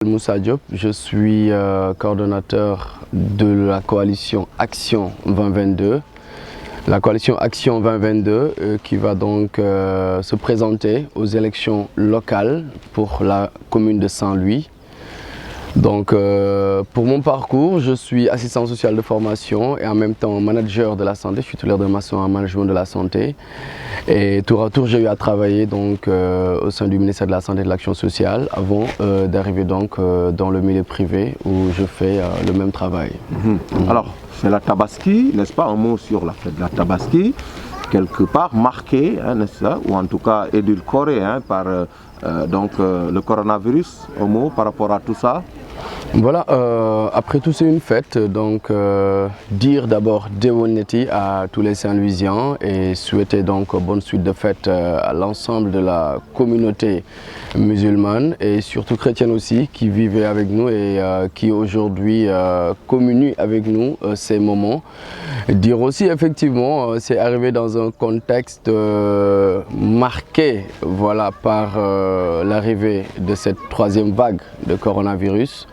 Moussa Diop, je suis coordonnateur de la coalition Action 2022. La coalition Action 2022 qui va donc se présenter aux élections locales pour la commune de Saint-Louis. Donc pour mon parcours, je suis assistant social de formation et en même temps manager de la santé. Je suis titulaire de master en management de la santé. Et tour à tour, j'ai eu à travailler donc, au sein du ministère de la Santé et de l'Action sociale avant d'arriver donc dans le milieu privé où je fais le même travail. Alors, c'est la Tabaski, n'est-ce pas? Un mot sur la fête de la Tabaski, quelque part marquée, hein, n'est-ce pas? Ou en tout cas édulcorée par le coronavirus, un mot par rapport à tout ça? Voilà, après tout c'est une fête, donc dire d'abord Dewoneti à tous les Saint-Louisiens et souhaiter donc bonne suite de fête à l'ensemble de la communauté musulmane et surtout chrétienne aussi qui vivait avec nous et qui aujourd'hui communie avec nous ces moments. Dire aussi effectivement c'est arrivé dans un contexte marqué voilà, par l'arrivée de cette troisième vague de coronavirus.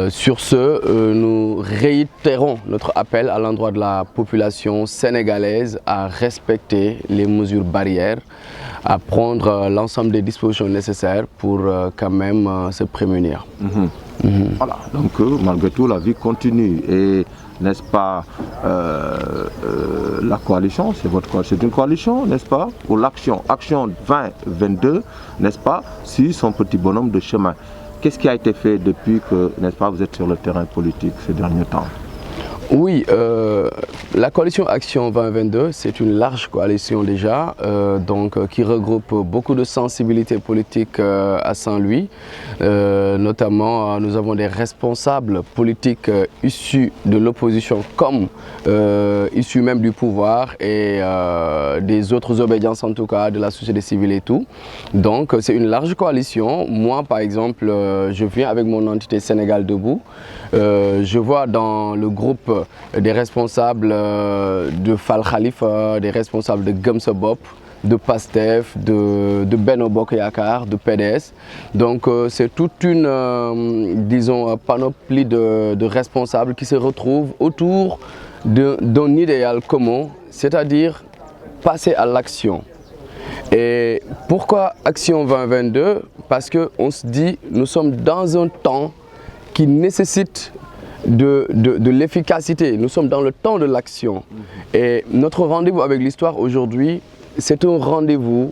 Sur ce, nous réitérons notre appel à l'endroit de la population sénégalaise à respecter les mesures barrières, à prendre l'ensemble des dispositions nécessaires pour quand même se prémunir. Voilà, donc malgré tout la vie continue et n'est-ce pas la coalition, c'est une coalition, n'est-ce pas, pour l'Action 2022, n'est-ce pas, sur son petit bonhomme de chemin. Qu'est-ce qui a été fait depuis que, n'est-ce pas, vous êtes sur le terrain politique ces derniers temps? Oui, la coalition Action 2022, c'est une large coalition déjà, qui regroupe beaucoup de sensibilités politiques à Saint-Louis. Notamment, nous avons des responsables politiques issus de l'opposition comme issus même du pouvoir et des autres obédiences en tout cas, de la société civile et tout. Donc c'est une large coalition. Moi par exemple, je viens avec mon entité Sénégal Debout. Je vois dans le groupe des responsables de Fall Khalifa, des responsables de Gëm Sa Bopp, de PASTEF, de Benno Bokk Yaakaar, de PDS. Donc c'est toute une, disons, panoplie de responsables qui se retrouvent autour d'un idéal commun, c'est-à-dire passer à l'action. Et pourquoi Action 2022? Parce qu'on se dit, nous sommes dans un temps qui nécessite de l'efficacité. Nous sommes dans le temps de l'action. Et notre rendez-vous avec l'histoire aujourd'hui, c'est un rendez-vous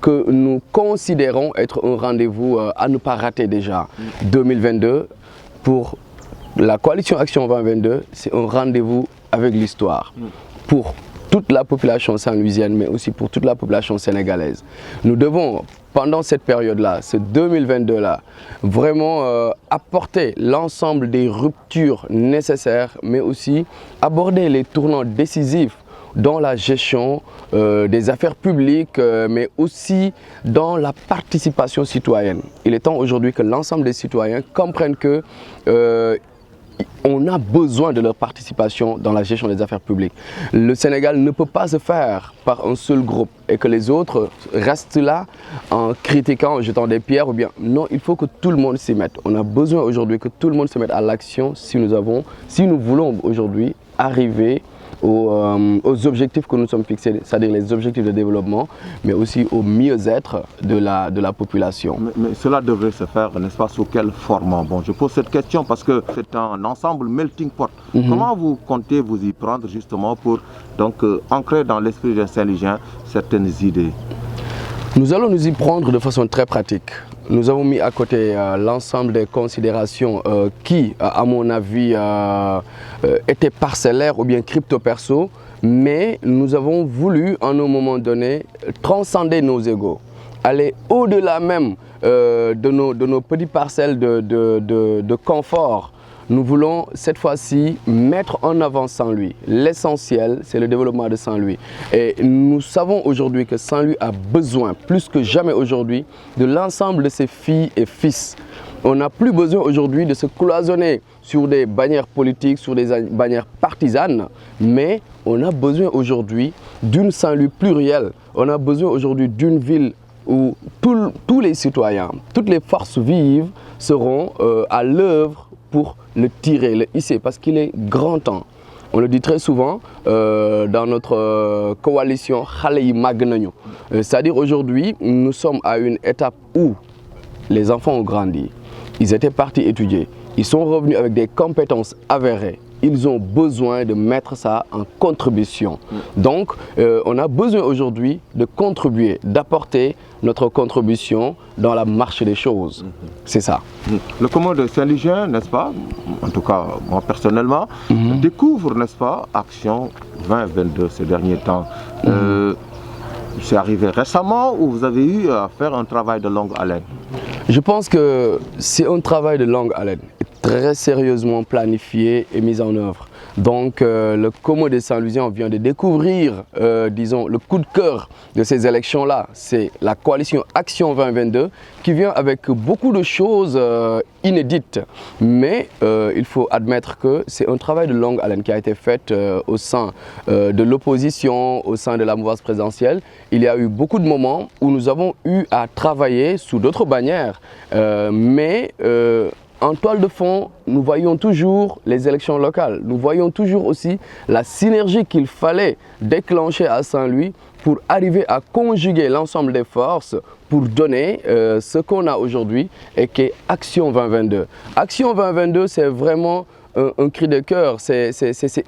que nous considérons être un rendez-vous à ne pas rater déjà. 2022, pour la coalition Action 2022, c'est un rendez-vous avec l'histoire. Pour toute la population saint-louisienne, mais aussi pour toute la population sénégalaise. Nous devons, pendant cette période-là, ce 2022-là, vraiment apporter l'ensemble des ruptures nécessaires, mais aussi aborder les tournants décisifs dans la gestion des affaires publiques, mais aussi dans la participation citoyenne. Il est temps aujourd'hui que l'ensemble des citoyens comprennent que on a besoin de leur participation dans la gestion des affaires publiques. Le Sénégal ne peut pas se faire par un seul groupe et que les autres restent là en critiquant, en jetant des pierres ou bien. Non, il faut que tout le monde s'y mette. On a besoin aujourd'hui que tout le monde se mette à l'action si nous voulons aujourd'hui arriver aux objectifs que nous sommes fixés, c'est-à-dire les objectifs de développement, mais aussi au mieux-être de la population. Mais cela devrait se faire, n'est-ce pas, sous quelle forme? Bon, je pose cette question parce que c'est un ensemble melting pot. Comment vous comptez vous y prendre justement pour donc, ancrer dans l'esprit des Saint-Louisiens certaines idées? Nous allons nous y prendre de façon très pratique. Nous avons mis à côté l'ensemble des considérations qui, à mon avis, étaient parcellaires ou bien crypto-perso, mais nous avons voulu, à un moment donné, transcender nos égos, aller au-delà même de nos petites parcelles de confort. Nous voulons cette fois-ci mettre en avant Saint-Louis. L'essentiel, c'est le développement de Saint-Louis. Et nous savons aujourd'hui que Saint-Louis a besoin, plus que jamais aujourd'hui, de l'ensemble de ses filles et fils. On n'a plus besoin aujourd'hui de se cloisonner sur des bannières politiques, sur des bannières partisanes, mais on a besoin aujourd'hui d'une Saint-Louis plurielle. On a besoin aujourd'hui d'une ville où tous les citoyens, toutes les forces vives seront à l'œuvre pour le tirer, le hisser, parce qu'il est grand temps. On le dit très souvent dans notre coalition, c'est-à-dire aujourd'hui, nous sommes à une étape où les enfants ont grandi, ils étaient partis étudier, ils sont revenus avec des compétences avérées. Ils ont besoin de mettre ça en contribution. Donc, on a besoin aujourd'hui de contribuer, d'apporter notre contribution dans la marche des choses. C'est ça. Le commun de Saint-Ligien, n'est-ce pas, en tout cas moi personnellement, découvre, n'est-ce pas, Action 2022 ces derniers temps. C'est arrivé récemment ou vous avez eu à faire un travail de longue haleine? Je pense que c'est un travail de longue haleine, très sérieusement planifié et mis en œuvre. Donc le Commun des Saint-Louisiens vient de découvrir, disons, le coup de cœur de ces élections-là. C'est la coalition Action 2022 qui vient avec beaucoup de choses inédites. Mais il faut admettre que c'est un travail de longue haleine qui a été fait au sein de l'opposition, au sein de la mouvance présidentielle. Il y a eu beaucoup de moments où nous avons eu à travailler sous d'autres bannières. En toile de fond, nous voyons toujours les élections locales. Nous voyons toujours aussi la synergie qu'il fallait déclencher à Saint-Louis pour arriver à conjuguer l'ensemble des forces pour donner ce qu'on a aujourd'hui et qui est Action 2022. Action 2022, c'est vraiment un cri de cœur, c'est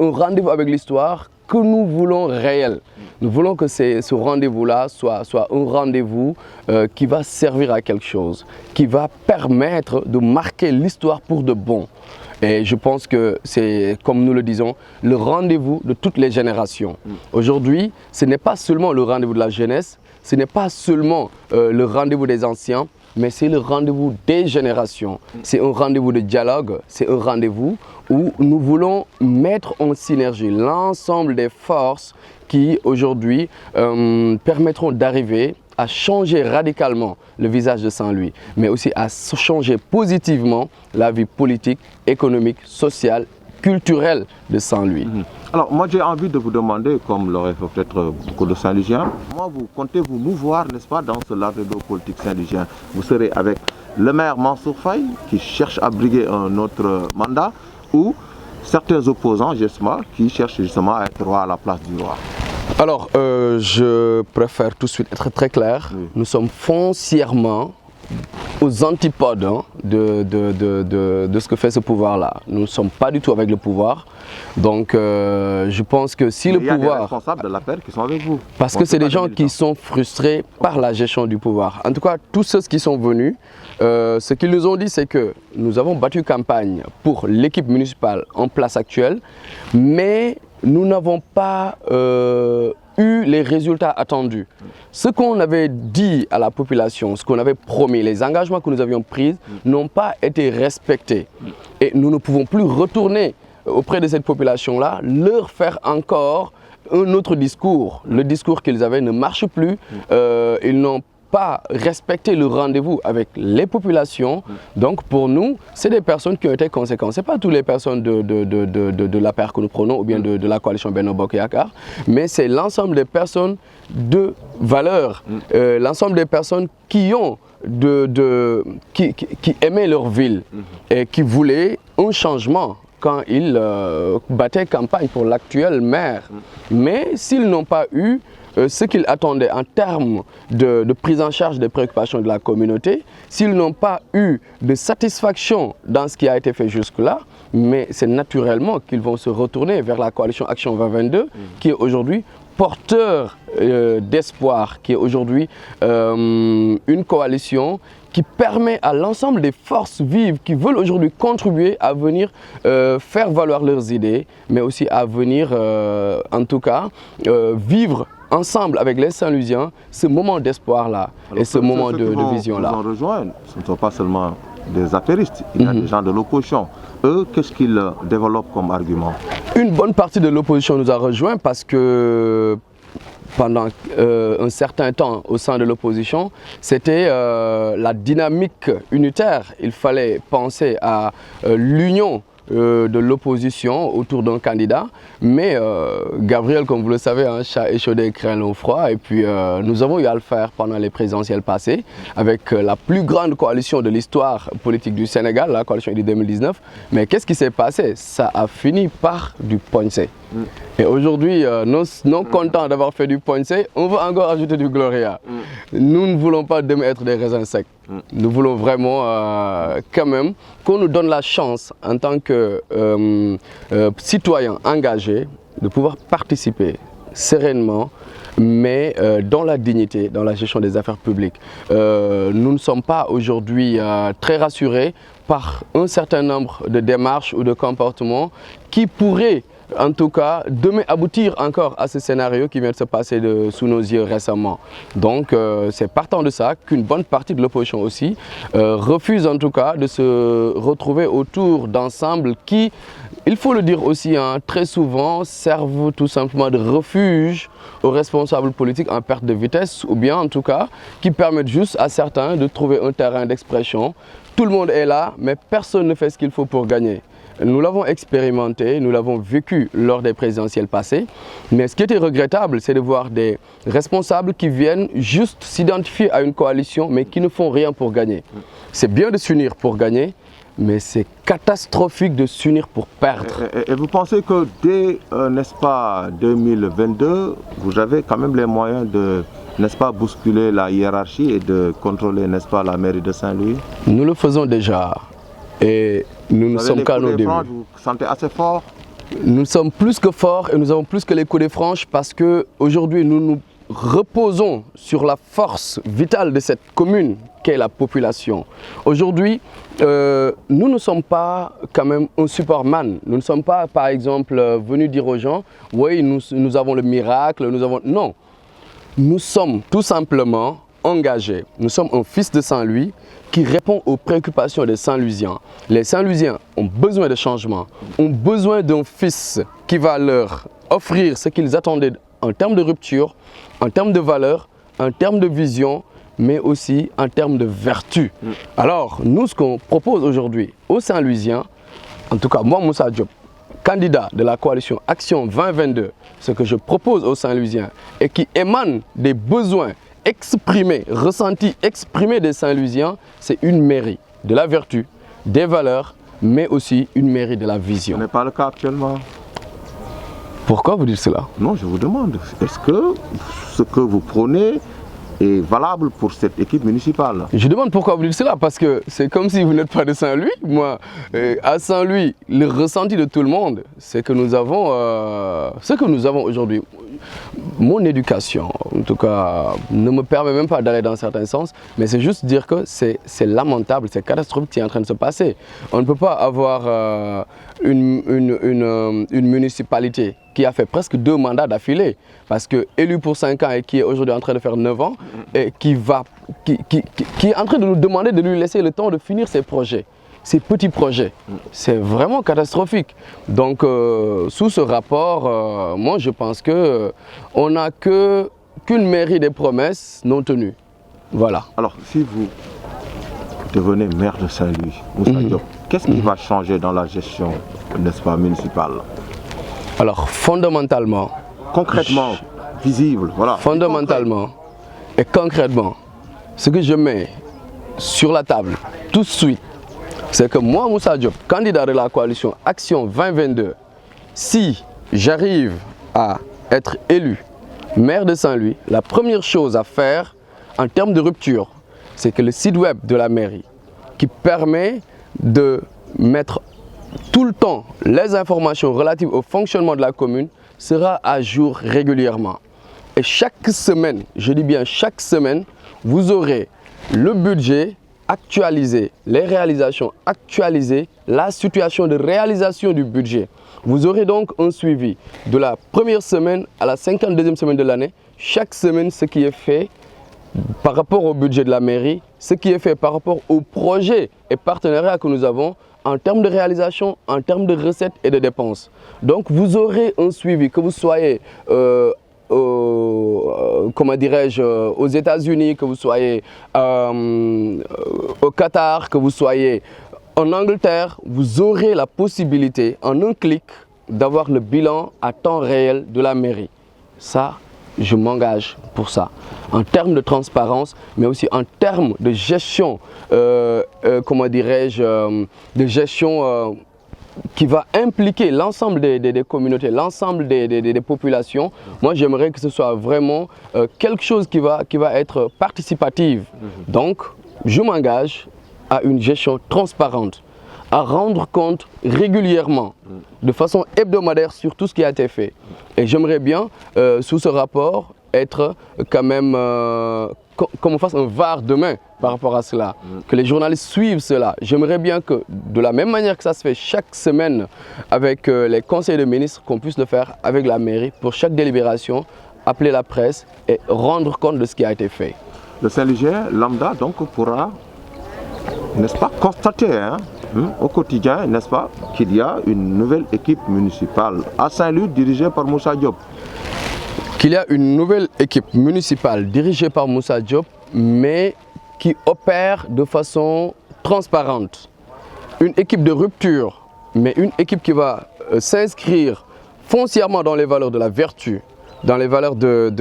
un rendez-vous avec l'histoire que nous voulons réel. Nous voulons que ce rendez-vous-là soit un rendez-vous qui va servir à quelque chose, qui va permettre de marquer l'histoire pour de bon. Et je pense que c'est, comme nous le disons, le rendez-vous de toutes les générations. Aujourd'hui, ce n'est pas seulement le rendez-vous de la jeunesse, ce n'est pas seulement le rendez-vous des anciens, mais c'est le rendez-vous des générations. C'est un rendez-vous de dialogue, c'est un rendez-vous où nous voulons mettre en synergie l'ensemble des forces qui aujourd'hui permettront d'arriver à changer radicalement le visage de Saint-Louis, mais aussi à changer positivement la vie politique, économique, sociale, culturelle de Saint-Louis. Alors moi j'ai envie de vous demander, comme l'aurait fait peut-être beaucoup de Saint-Louisiens, comment vous comptez vous mouvoir, n'est-ce pas, dans ce rendez-vous politique saint-louisien? Vous serez avec le maire Mansour Faye qui cherche à briguer un autre mandat, ou certains opposants, justement, qui cherchent justement à être roi à la place du roi? Alors, je préfère tout de suite être très clair. Oui. Nous sommes foncièrement aux antipodes de ce que fait ce pouvoir-là. Nous ne sommes pas du tout avec le pouvoir. Donc, je pense que si le pouvoir... Il y a des responsables de l'APR qui sont avec vous. Parce que c'est des gens qui sont frustrés par la gestion du pouvoir. En tout cas, tous ceux qui sont venus, ce qu'ils nous ont dit, c'est que nous avons battu campagne pour l'équipe municipale en place actuelle, mais nous n'avons pas eu les résultats attendus. Ce qu'on avait dit à la population, ce qu'on avait promis, les engagements que nous avions pris n'ont pas été respectés. Et nous ne pouvons plus retourner auprès de cette population-là, leur faire encore un autre discours. Le discours qu'ils avaient ne marche plus. Ils n'ont pas respecté le rendez-vous avec les populations. Donc pour nous, c'est des personnes qui ont été conséquentes. Ce n'est pas toutes les personnes de l'APR que nous prenons ou bien de la coalition Benno Bokk Yakaar, mais c'est l'ensemble des personnes de valeur, l'ensemble des personnes qui ont qui aimaient leur ville et qui voulaient un changement quand ils battaient campagne pour l'actuel maire. Mais s'ils n'ont pas eu ce qu'ils attendaient en termes de prise en charge des préoccupations de la communauté, s'ils n'ont pas eu de satisfaction dans ce qui a été fait jusque-là, mais c'est naturellement qu'ils vont se retourner vers la coalition Action 2022 qui est aujourd'hui porteur d'espoir, qui est aujourd'hui une coalition qui permet à l'ensemble des forces vives qui veulent aujourd'hui contribuer à venir faire valoir leurs idées, mais aussi à venir, en tout cas, vivre ensemble avec les Saint-Louisiens ce moment d'espoir-là et ce moment de vision-là. Ce ne sont pas seulement des apéristes, il y a des gens de l'opposition. Eux, qu'est-ce qu'ils développent comme argument? Une bonne partie de l'opposition nous a rejoints parce que pendant un certain temps au sein de l'opposition, c'était la dynamique unitaire. Il fallait penser à l'union de l'opposition autour d'un candidat. Mais Gabriel, comme vous le savez, un chat échaudé craint l'eau froid. Et puis nous avons eu à le faire pendant les présidentielles passées avec la plus grande coalition de l'histoire politique du Sénégal, la coalition IDI 2019. Mais qu'est-ce qui s'est passé? Ça a fini par du poincé. Et aujourd'hui, non contents d'avoir fait du poincé, on veut encore ajouter du gloria. Nous ne voulons pas demain être des raisins secs. Nous voulons vraiment quand même qu'on nous donne la chance en tant que citoyens engagés de pouvoir participer sereinement, mais dans la dignité, dans la gestion des affaires publiques. Nous ne sommes pas aujourd'hui très rassurés par un certain nombre de démarches ou de comportements qui pourraient en tout cas, demain aboutir encore à ce scénario qui vient de se passer sous nos yeux récemment. Donc, c'est partant de ça qu'une bonne partie de l'opposition aussi refuse en tout cas de se retrouver autour d'ensembles qui, il faut le dire aussi, très souvent servent tout simplement de refuge aux responsables politiques en perte de vitesse ou bien en tout cas qui permettent juste à certains de trouver un terrain d'expression. Tout le monde est là, mais personne ne fait ce qu'il faut pour gagner. Nous l'avons expérimenté, nous l'avons vécu lors des présidentielles passées, mais ce qui était regrettable, c'est de voir des responsables qui viennent juste s'identifier à une coalition, mais qui ne font rien pour gagner. C'est bien de s'unir pour gagner, mais c'est catastrophique de s'unir pour perdre. Et vous pensez que dès, n'est-ce pas, 2022, vous avez quand même les moyens de, n'est-ce pas, bousculer la hiérarchie et de contrôler, n'est-ce pas, la mairie de Saint-Louis? Nous le faisons déjà. Et nous ne sommes qu'à nos débuts. Vous vous sentez assez fort? Nous sommes plus que forts et nous avons plus que les coups des franches parce qu'aujourd'hui nous nous reposons sur la force vitale de cette commune qu'est la population. Aujourd'hui, nous ne sommes pas quand même un Superman. Nous ne sommes pas par exemple venus dire aux gens « oui, nous avons le miracle, nous avons… » Non, nous sommes tout simplement engagés. Nous sommes un fils de Saint-Louis qui répond aux préoccupations des Saint-Louisiens. Les Saint-Louisiens ont besoin de changement, ont besoin d'un fils qui va leur offrir ce qu'ils attendaient en termes de rupture, en termes de valeur, en termes de vision, mais aussi en termes de vertu. Alors, nous, ce qu'on propose aujourd'hui aux Saint-Louisiens, en tout cas moi, Moussa Diop, candidat de la coalition Action 2022, ce que je propose aux Saint-Louisiens et qui émane des besoins exprimé, ressenti, exprimé des Saint-Louisiens, c'est une mairie de la vertu, des valeurs, mais aussi une mairie de la vision. Ce n'est pas le cas actuellement. Pourquoi vous dites cela? Non, je vous demande, est-ce que ce que vous prônez est valable pour cette équipe municipale? Je demande pourquoi vous dites cela, parce que c'est comme si vous n'êtes pas de Saint-Louis. Moi, à Saint-Louis, le ressenti de tout le monde, c'est que nous avons ce que nous avons aujourd'hui. Mon éducation, en tout cas, ne me permet même pas d'aller dans certains sens, mais c'est juste dire que c'est lamentable, c'est catastrophique ce qui est en train de se passer. On ne peut pas avoir une municipalité qui a fait presque 2 mandats d'affilée, parce que élu pour 5 ans et qui est aujourd'hui en train de faire 9 ans, et qui est en train de nous demander de lui laisser le temps de finir ses projets. Ces petits projets, c'est vraiment catastrophique. Donc, sous ce rapport, moi je pense qu'on n'a qu'une mairie des promesses non tenues. Voilà. Alors, si vous devenez maire de Saint-Louis, Moussa Diop, qu'est-ce qui va changer dans la gestion, n'est-ce pas, municipale? Alors, fondamentalement, concrètement, visible, voilà. Fondamentalement et concrètement, ce que je mets sur la table tout de suite, c'est que moi, Moussa Diop, candidat de la coalition Action 2022, si j'arrive à être élu maire de Saint-Louis, la première chose à faire en termes de rupture, c'est que le site web de la mairie, qui permet de mettre tout le temps les informations relatives au fonctionnement de la commune, sera à jour régulièrement. Et chaque semaine, je dis bien chaque semaine, vous aurez le budget actualisé, les réalisations actualisées, la situation de réalisation du budget. Vous aurez donc un suivi de la première semaine à la 52e semaine de l'année, chaque semaine ce qui est fait par rapport au budget de la mairie, ce qui est fait par rapport aux projets et partenariats que nous avons en termes de réalisation, en termes de recettes et de dépenses. Donc vous aurez un suivi, que vous soyez comment dirais-je, aux États-Unis, que vous soyez au Qatar, que vous soyez En Angleterre, vous aurez la possibilité, en un clic, d'avoir le bilan à temps réel de la mairie. Ça, je m'engage pour ça. En termes de transparence, mais aussi en termes de gestion, comment dirais-je, de gestion qui va impliquer l'ensemble des communautés, l'ensemble des populations. Moi, j'aimerais que ce soit vraiment quelque chose qui va être participative. Donc, je m'engage à une gestion transparente, à rendre compte régulièrement, de façon hebdomadaire sur tout ce qui a été fait. Et j'aimerais bien, sous ce rapport, être quand même, qu'on me fasse un VAR demain par rapport à cela, que les journalistes suivent cela. J'aimerais bien que, de la même manière que ça se fait chaque semaine avec les conseils de ministres, qu'on puisse le faire avec la mairie pour chaque délibération, appeler la presse et rendre compte de ce qui a été fait. Le Saint-Louisien lambda donc pourra, n'est-ce pas, constater au quotidien, n'est-ce pas, qu'il y a une nouvelle équipe municipale à Saint-Louis dirigée par Moussa Diop. Qu'il y a une nouvelle équipe municipale dirigée par Moussa Diop, mais qui opère de façon transparente. Une équipe de rupture, mais une équipe qui va s'inscrire foncièrement dans les valeurs de la vertu, dans les valeurs de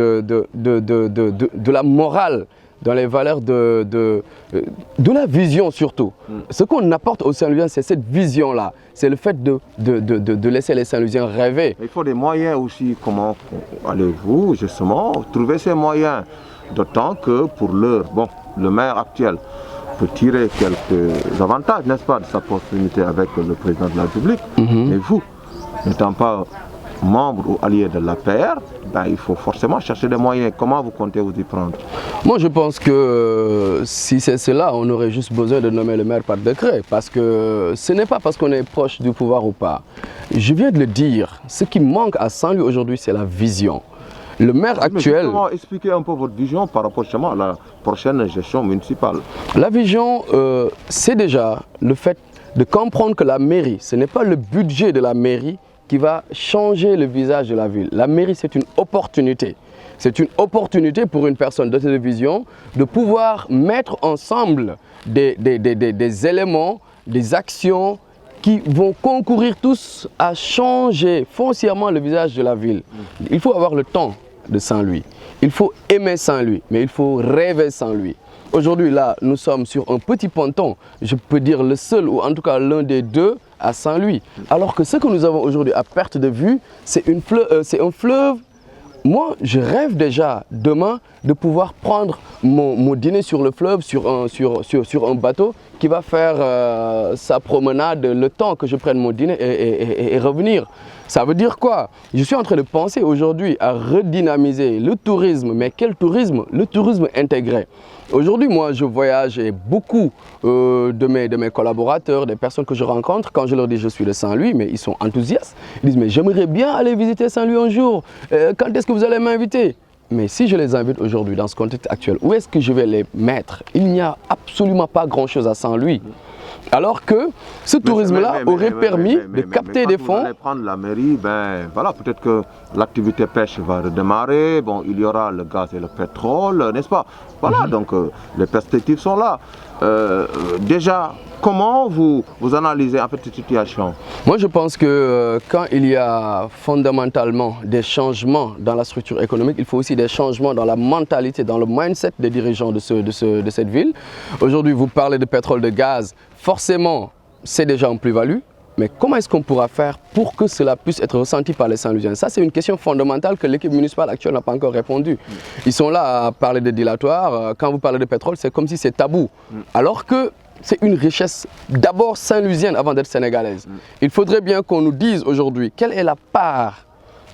la morale, dans les valeurs de la vision surtout. Ce qu'on apporte aux Saint-Louisiens, c'est cette vision-là. C'est le fait de laisser les Saint-Louisiens rêver. Il faut des moyens aussi. Comment allez-vous justement trouver ces moyens? D'autant que pour l'heure, bon, le maire actuel peut tirer quelques avantages, n'est-ce pas, de sa proximité avec le président de la République. Mais vous, n'étant pas membre ou allié de l'APR, ben, il faut forcément chercher des moyens. Comment vous comptez vous y prendre? Moi, je pense que si c'est cela, on aurait juste besoin de nommer le maire par décret. Parce que ce n'est pas parce qu'on est proche du pouvoir ou pas. Je viens de le dire, ce qui manque à Saint-Louis aujourd'hui, c'est la vision. Le maire actuel... Comment expliquer un peu votre vision par rapport justement à la prochaine gestion municipale? La vision, c'est déjà le fait de comprendre que la mairie, ce n'est pas le budget de la mairie qui va changer le visage de la ville. La mairie, c'est une opportunité. C'est une opportunité pour une personne de télévision de pouvoir mettre ensemble des éléments, des actions qui vont concourir tous à changer foncièrement le visage de la ville. Il faut avoir le temps de Saint-Louis. Il faut aimer Saint-Louis, mais il faut rêver Saint-Louis. Aujourd'hui, là, nous sommes sur un petit ponton, je peux dire le seul ou en tout cas l'un des deux à Saint-Louis. Alors que ce que nous avons aujourd'hui à perte de vue, c'est un fleuve. Moi, je rêve déjà demain de pouvoir prendre mon dîner sur le fleuve, sur un bateau qui va faire sa promenade le temps que je prenne mon dîner et revenir. Ça veut dire quoi? Je suis en train de penser aujourd'hui à redynamiser le tourisme, mais quel tourisme? Le tourisme intégré. Aujourd'hui, moi, je voyage et beaucoup de mes collaborateurs, des personnes que je rencontre, quand je leur dis je suis de Saint-Louis, mais ils sont enthousiastes. Ils disent mais j'aimerais bien aller visiter Saint-Louis un jour. Quand est-ce que vous allez m'inviter? Mais si je les invite aujourd'hui dans ce contexte actuel, où est-ce que je vais les mettre? Il n'y a absolument pas grand-chose à Saint-Louis. Alors que ce tourisme-là aurait permis de capter des fonds. Vous allez prendre la mairie, ben voilà, peut-être que l'activité pêche va redémarrer, bon, il y aura le gaz et le pétrole, n'est-ce pas? Voilà, donc les perspectives sont là. Déjà, comment vous analysez en fait cette situation? Moi, je pense que quand il y a fondamentalement des changements dans la structure économique, il faut aussi des changements dans la mentalité, dans le mindset des dirigeants de cette ville. Aujourd'hui, vous parlez de pétrole, de gaz, forcément, c'est déjà une plus-value. Mais comment est-ce qu'on pourra faire pour que cela puisse être ressenti par les Saint-Louisiens? Ça, c'est une question fondamentale que l'équipe municipale actuelle n'a pas encore répondu. Ils sont là à parler de dilatoire. Quand vous parlez de pétrole, c'est comme si c'est tabou. Alors que c'est une richesse d'abord saint-louisienne avant d'être sénégalaise. Il faudrait bien qu'on nous dise aujourd'hui quelle est la part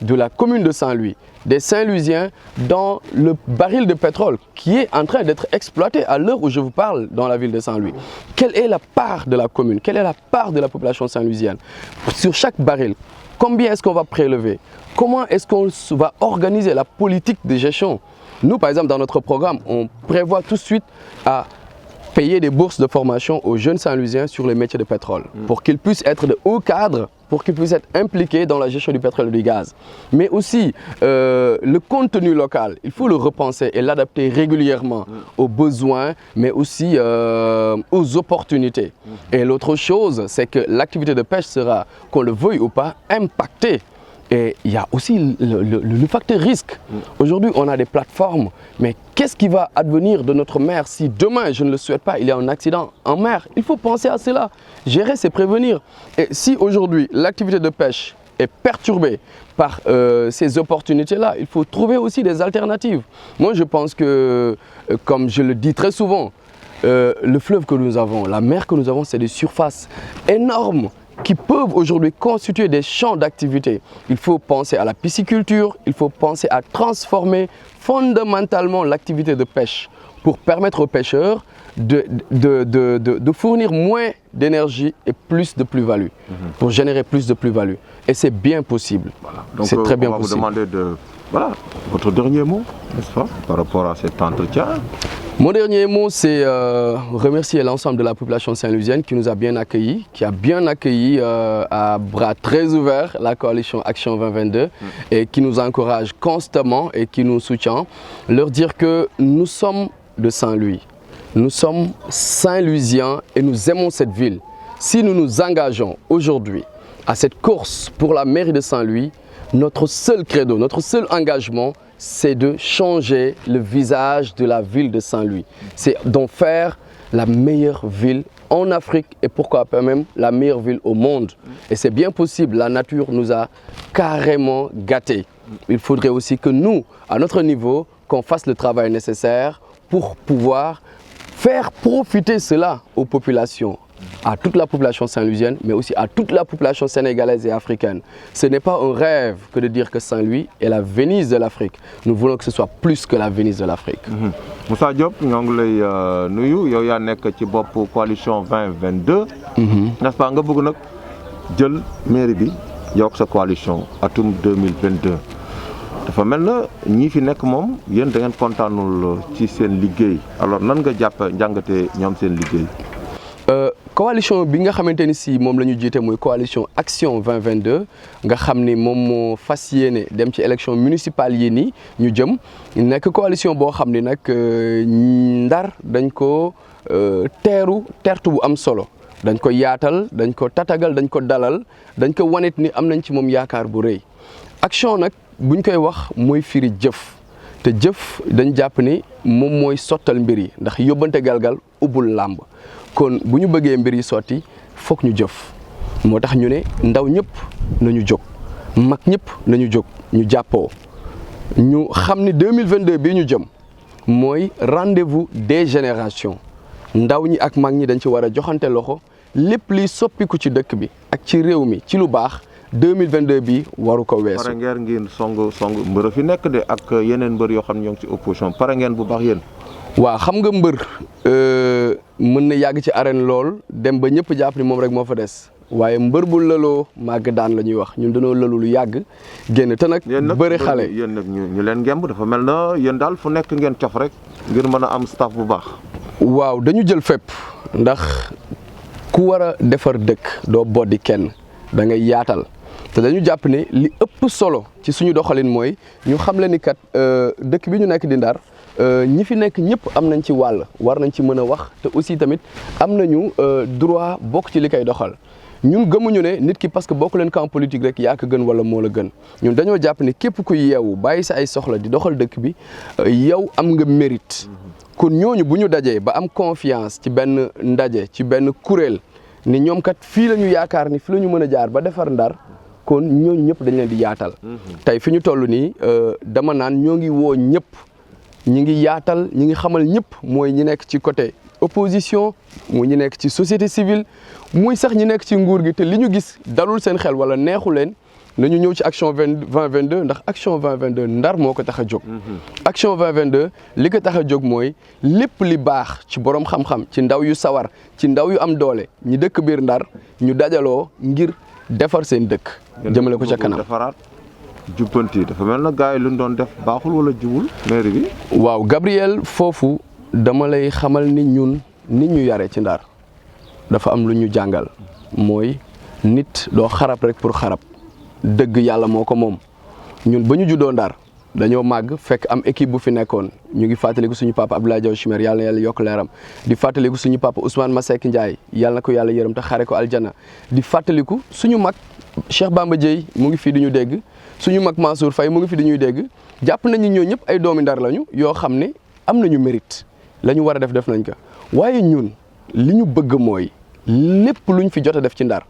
de la commune de Saint-Louis, des Saint-Louisiens dans le baril de pétrole qui est en train d'être exploité à l'heure où je vous parle dans la ville de Saint-Louis. Quelle est la part de la commune? Quelle est la part de la population saint-louisienne? Sur chaque baril, combien est-ce qu'on va prélever? Comment est-ce qu'on va organiser la politique de gestion? Nous, par exemple, dans notre programme, on prévoit tout de suite à payer des bourses de formation aux jeunes Saint-Louisiens sur les métiers de pétrole, pour qu'ils puissent être de hauts cadres, pour qu'ils puissent être impliqués dans la gestion du pétrole et du gaz. Mais aussi, le contenu local, il faut le repenser et l'adapter régulièrement aux besoins, mais aussi aux opportunités. Et l'autre chose, c'est que l'activité de pêche sera, qu'on le veuille ou pas, impactée. Et il y a aussi le facteur risque. Aujourd'hui, on a des plateformes, mais qu'est-ce qui va advenir de notre mer si demain, je ne le souhaite pas, il y a un accident en mer? Il faut penser à cela. Gérer, c'est prévenir. Et si aujourd'hui, l'activité de pêche est perturbée par ces opportunités-là, il faut trouver aussi des alternatives. Moi, je pense que, comme je le dis très souvent, le fleuve que nous avons, la mer que nous avons, c'est des surfaces énormes qui peuvent aujourd'hui constituer des champs d'activité. Il faut penser à la pisciculture, il faut penser à transformer fondamentalement l'activité de pêche pour permettre aux pêcheurs de fournir moins d'énergie et plus de plus-value, pour générer plus de plus-value. Et c'est bien possible. Voilà. C'est très bien possible. On va vous demander votre dernier mot, n'est-ce pas, par rapport à cet entretien. Mon dernier mot, c'est remercier l'ensemble de la population saint-louisienne qui nous a bien accueillis, qui a bien accueilli à bras très ouverts la coalition Action 2022 et qui nous encourage constamment et qui nous soutient. Leur dire que nous sommes de Saint-Louis, nous sommes Saint-Louisiens et nous aimons cette ville. Si nous nous engageons aujourd'hui à cette course pour la mairie de Saint-Louis, notre seul credo, notre seul engagement, c'est de changer le visage de la ville de Saint-Louis. C'est d'en faire la meilleure ville en Afrique et pourquoi pas même la meilleure ville au monde. Et c'est bien possible, la nature nous a carrément gâtés. Il faudrait aussi que nous, à notre niveau, qu'on fasse le travail nécessaire pour pouvoir faire profiter cela aux populations, à toute la population saint-louisienne, mais aussi à toute la population sénégalaise et africaine. Ce n'est pas un rêve que de dire que Saint-Louis est la Venise de l'Afrique. Nous voulons que ce soit plus que la Venise de l'Afrique. Moussa Diop, nous avons nuyu yow yaa nekk ci bopp coalition 2022. N'est-ce pas nga bëgg nag jël mairie bi yokk sa coalition atum 2022. dafa mel na ñii fi nekk moom yéen da ngeen kontaanul ci seen liggéey alors nan nga jàpp njàngate ñoom seen liggéey. Coalition bi nga xamante ni si moom la ñu jiite mooy coalition Action 2022 nga xam ni moom moo fas yéene dem ci élection municipale yi nii ñu jëm nekk coalition boo xam ni nag Ndar dañ ko teertu bu am solo dañ ko yaatal dañ ko tatagal dañ ko dalal dañ ko wanet ni am nañ ci moom yaakaar bu rëy. Action nag buñ koy wax mooy firi jëf te jëf dañ jàpp ni moom mooy sottal mbir yi ndax yóbbante galgal ubbul làmb. kon bu ñu bëggee mbir yi sotti foog ñu jëf moo tax ñu ne ndaw ñëpp nañu jóg mag ñëpp nañu jóg ñu jàppoo ñu xam ni 2022 bii ñu jëm mooy rendez-vous des générations ndaw ñi ak mag ñi dañ ci war a joxante loxo lépp liy soppiku ci dëkk bi ak ci réew mi ci lu baax 2022 bi waru ko weesu. pare ngeen song mbër fi nekk de ak yeneen mbër yoo xam ne ñoo ngi ci opposition pare ngeen bu baax yéen. waaw xam nga mbër mën na yàgg ci arène lool dem ba ñëpp jàpp ni moom rek moo fa des waaye mbër bu lëloo màgg daan la ñuy wax ñun dañoo lëlu lu yàgg génn te nag bëri xale yéen nag ñu leen ngemb dafa mel na yéen daal fu nekk ngeen cof rek ngir mën a am staff bu baax. waaw dañu jël fépp ndax ku war a defar dëkk doo boddi kenn da ngay yaatal te dañu jàpp ne li ëpp solo ci suñu doxalin mooy ñu xam le ni kat dëkk bi ñu nekk di Ndar ñi fi nekk ñëpp am nañ ci wàll war nañ ci mën a wax te aussi tamit am nañu droit bokk ci li koy doxal ñun gëmuñu ne nit ki parce que bokk leen camp politique rek yaa ko gën wala moo la gën ñun dañoo jàpp ne képp ku yeewu bàyyi sa ay soxla di doxal dëkk bi yow am nga mérite kon ñooñu bu ñu dajee ba am confiance ci benn ndaje ci benn kuréel ni ñoom kat fii la ñu yaakaar ni fii la ñu mën a jaar ba defar Ndar kon ñooñu ñëpp dañ leen di yaatal tey fi ñu toll nii dama naan ñoo ngi woo ñëpp ñi ngi yaatal ñi ngi xamal ñëpp mooy ñi nekk ci côté opposition muy ñi nekk ci société civile muy sax ñi nekk ci nguur gi te li ñu gis dalul seen xel wala neexu leen nañu ñëw ci Action 2022 ndax Action 2022 Ndar moo ko tax a jóg. Action 2022 li ko tax a jóg mooy lépp li baax ci borom xam-xam ci ndaw yu sawar ci ndaw yu am doole ñi dëkk biir Ndar ñu dajaloo ngir defar seen dëkk. jëmale ko ca kanam jubbanti dafa mel na gars yi lu ñu doon def baaxul wala jubul mairie bi. waaw Gabriel foofu dama lay xamal ni ñun nit ñu yare ci Ndar dafa am lu ñu jàngal mooy nit doo xarab rek pour xarab dëgg yàlla moo ko moom ñun ba ñu juddoo Ndar dañoo màgg fekk am équipe bu fi nekkoon ñu ngi fàttaliku suñu papa Abdoulaye Diaw Chimère yàlla na yàlla yokk leeram di fàttaliku suñu papa Ousmane Masseck Ndiaye yàlla na ko yàlla yërëm te xare ko aljana di fàttaliku suñu mag Cheikh Bamba Dièye mu ngi fii di ñu dégg suñu mag Mansour Faye mu ngi fi di ñuy dégg jàpp nañu ñoo ñëpp ay doomi Ndar lañu yoo xam ne am nañu mérite la ñu war a def nañ ko waaye ñun li ñu bëgg mooy lépp luñ fi jot a def ci Ndar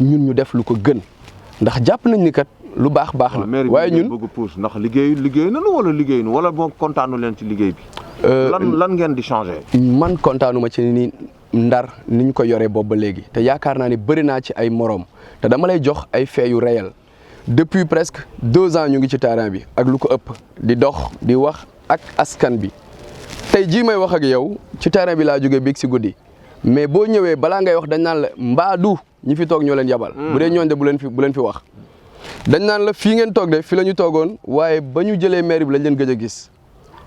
ñun ñu def lu ko gën ndax jàpp nañ ni kat lu baax na waaye ñun bëgg puus ndax liggéey nanu wala liggéey nu wala boo kontaanu leen ci liggéey bi lan ngeen di changer man kontaanuma ci ni Ndar ni ñu ko yoree boobu ba léegi te yaakaar naa ni bëri naa ci ay moroom te dama lay jox ay faits yu réel depuis presque 2 ans ñu ngi ci terrain bi ak lu ko ëpp di dox di wax ak askan bi tey jii may wax ak yow ci terrain bi laa jógee biig si guddi mais boo ñëwee balaa ngay wax dañ naan la mbaadu ñi fi toog ñoo leen yabal bu dee ñooñ de bu leen fi wax dañ naan la fii ngeen toog de fi la ñu toogoon waaye ba ñu jëlee maire bi lañ leen gëj a gis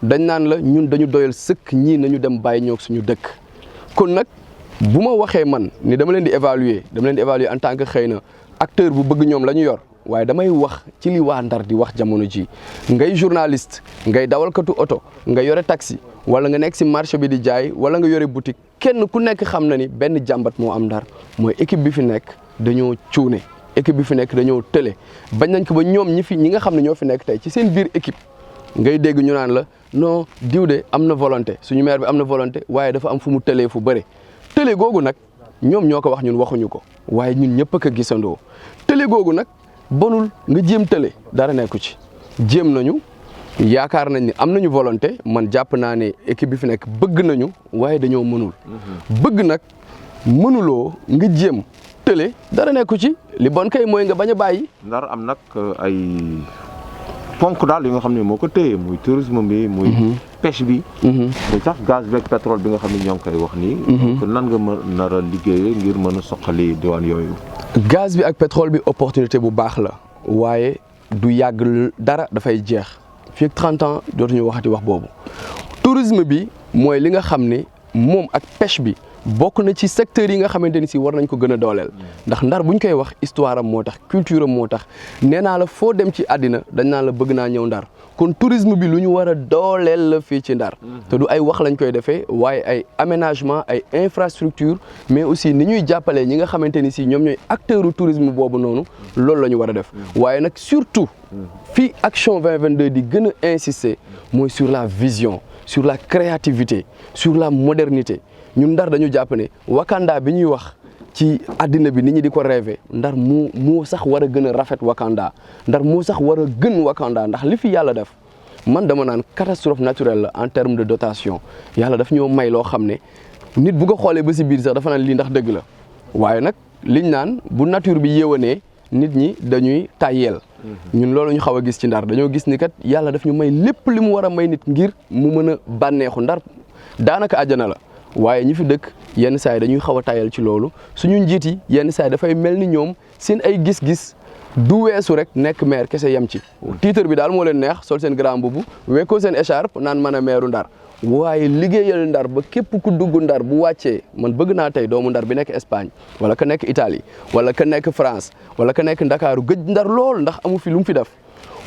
dañ naan la ñun dañu doyal sëkk ñii nañu dem bàyyi ñoog suñu dëkk kon nag bu ma waxee man ni dama leen di évaluer en tant que xëy na acteur bu bëgg ñoom la ñu yor waaye damay wax ci li waa Ndar di wax jamono ji ngay journaliste ngay dawalkatu oto nga yore taxi wala nga nekk si marché bi di jaay wala nga yore boutique kenn ku nekk xam na ni benn jàmbat moo am Ndar mooy équipe bi fi nekk dañoo cuune équipe bi fi nekk dañoo tële bañ nañ ko ba ñoom ñi nga xam ne ñoo fi nekk tey ci seen biir équipe ngay dégg ñu naan la non diw de am na volonté suñu maire bi am na volonté waaye dafa am fu mu tëlee fu bëre tële googu nag ñoom ñoo ko wax ñun waxuñu ko waaye ñun ñëpp a ko gisandoo tële googu nag bonul nga jéem tële dara nekku ci jéem nañu yaakaar nañ ni am nañu volonté man jàpp naa ne équipe bi fi nekk bëgg nañu waaye dañoo mënul bëgg nag mënuloo nga jéem tële dara nekku ci li bon kay mooy nga bañ a bàyyi. Ndar am nag ay ponk daal yi nga xam ne moo ko téye muy tourisme bi muy pêche bi muy sax gaz beeg pétrole bi nga xam ne ñoo ngi koy wax nii donc nan nga mën nar a liggéeyee ngir mën a soqali diwaan yooyu gaz bi ak pétrole bi opportunité bu baax la waaye du yàgg dara dafay jeex fii ak 30 ans dootuñu waxati wax boobu tourisme bi mooy li nga xam ne moom ak pêche bi bokk na ci secteurs yi nga xamante ni si war nañ ko gën a dooleel ndax Ndar buñ koy wax histoire am moo tax culture am moo tax nee naa la foo dem ci àddina dañ naan la bëgg naa ñëw Ndar kon tourisme bi lu ñu war a dooleel la fii ci Ndar te du ay wax lañ koy defee waaye ay aménagement ay infrastructure mais aussi ni ñuy jàppalee ñi nga xamante ni si ñoom ñooy acteur u tourisme boobu noonu loolu la ñu war a def waaye nag surtout fii Action 2022 di gën a insister mooy sur la vision sur la créativité sur la modernité ñun Ndar dañu jàpp ne Wakanda bi ñuy wax ci àddina bi nit ñi di ko rêvé Ndar moo sax war a gën a rafet Wakanda Ndar moo sax war a gën Wakanda ndax li fi yàlla def man dama naan catastrophe naturelle la en terme de dotation yàlla daf ñoo may loo xam ne nit bu ko xoolee ba si biir sax dafa naan lii ndax dëgg la waaye nag liñ naan bu nature bi yéwanee nit ñi dañuy tàyyeel ñun loolu ñu xaw a gis ci Ndar dañoo gis ni kat yàlla daf ñu may lépp li mu war a may nit ngir mu mën a bànneexu Ndar daanaka àjjana la waaye ñi fi dëkk yenn saa yi dañuy xaw a tayal ci loolu suñu njiit yi yenn saa yi dafay mel ni ñoom seen ay gis-gis du weesu rek nekk maire kese yem ci titre bi daal moo leen neex sol seen grand mbubu wekkoo seen écharpe naan mën a maireu Ndar waaye liggéeyal Ndar ba képp ku dugg Ndar bu wàccee man bëgg naa tey doomu Ndar bi nekk Espagne wala ka nekk Italie wala ka nekk France wala ka nekk Ndakaaru gëj Ndar lool ndax amu fi lu mu fi def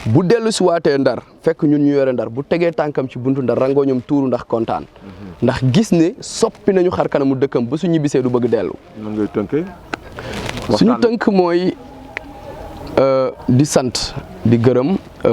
bu dellu si waatee Ndar fekk ñun ñu yore Ndar bu tegee tànkam ci buntu Ndar rangoo ñoom tuuru ndax kontaan ndax gis ne soppi nañu xar kanamu dëkkam ba su ñibbisee du bëgg dellu. nan ngay tënkee. suñu tënk mooy di sant di gërëm